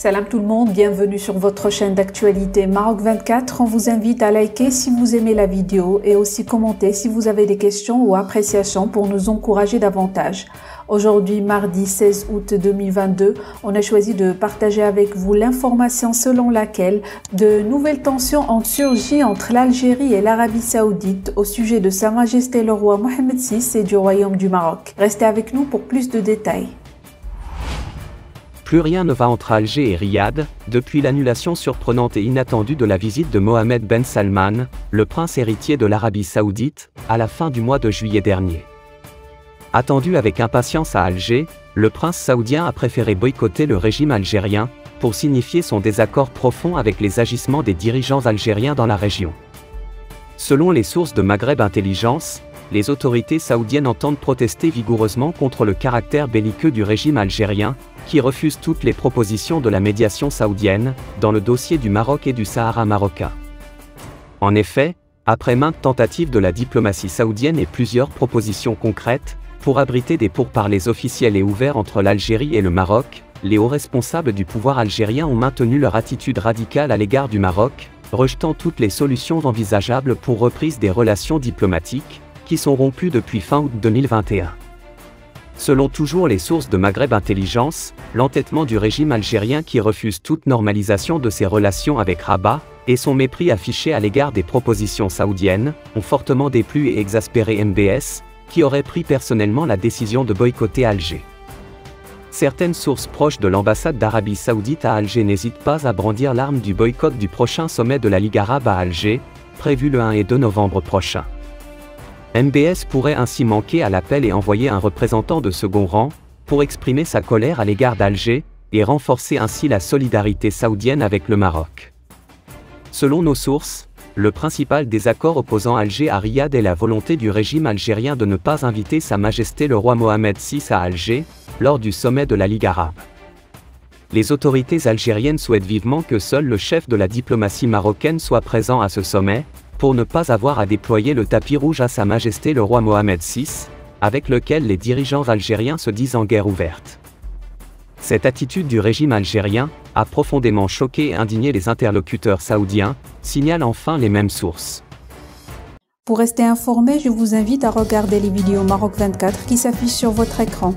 Salam tout le monde, bienvenue sur votre chaîne d'actualité Maroc 24. On vous invite à liker si vous aimez la vidéo et aussi commenter si vous avez des questions ou appréciations pour nous encourager davantage. Aujourd'hui, mardi 16 août 2022, on a choisi de partager avec vous l'information selon laquelle de nouvelles tensions ont surgi entre l'Algérie et l'Arabie Saoudite au sujet de Sa Majesté le roi Mohammed VI et du Royaume du Maroc. Restez avec nous pour plus de détails. Plus rien ne va entre Alger et Riyad, depuis l'annulation surprenante et inattendue de la visite de Mohammed Ben Salman, le prince héritier de l'Arabie Saoudite, à la fin du mois de juillet dernier. Attendu avec impatience à Alger, le prince saoudien a préféré boycotter le régime algérien, pour signifier son désaccord profond avec les agissements des dirigeants algériens dans la région. Selon les sources de Maghreb Intelligence, les autorités saoudiennes entendent protester vigoureusement contre le caractère belliqueux du régime algérien, qui refuse toutes les propositions de la médiation saoudienne, dans le dossier du Maroc et du Sahara marocain. En effet, après maintes tentatives de la diplomatie saoudienne et plusieurs propositions concrètes, pour abriter des pourparlers officiels et ouverts entre l'Algérie et le Maroc, les hauts responsables du pouvoir algérien ont maintenu leur attitude radicale à l'égard du Maroc, rejetant toutes les solutions envisageables pour reprise des relations diplomatiques, qui sont rompues depuis fin août 2021. Selon toujours les sources de Maghreb Intelligence, l'entêtement du régime algérien qui refuse toute normalisation de ses relations avec Rabat, et son mépris affiché à l'égard des propositions saoudiennes, ont fortement déplu et exaspéré MBS, qui aurait pris personnellement la décision de boycotter Alger. Certaines sources proches de l'ambassade d'Arabie Saoudite à Alger n'hésitent pas à brandir l'arme du boycott du prochain sommet de la Ligue arabe à Alger, prévu le 1 et 2 novembre prochain. MBS pourrait ainsi manquer à l'appel et envoyer un représentant de second rang, pour exprimer sa colère à l'égard d'Alger, et renforcer ainsi la solidarité saoudienne avec le Maroc. Selon nos sources, le principal désaccord opposant Alger à Riyad est la volonté du régime algérien de ne pas inviter Sa Majesté le roi Mohammed VI à Alger, lors du sommet de la Ligue arabe. Les autorités algériennes souhaitent vivement que seul le chef de la diplomatie marocaine soit présent à ce sommet, pour ne pas avoir à déployer le tapis rouge à Sa Majesté le roi Mohammed VI, avec lequel les dirigeants algériens se disent en guerre ouverte. Cette attitude du régime algérien a profondément choqué et indigné les interlocuteurs saoudiens, signalent enfin les mêmes sources. Pour rester informé, je vous invite à regarder les vidéos Maroc 24 qui s'affichent sur votre écran.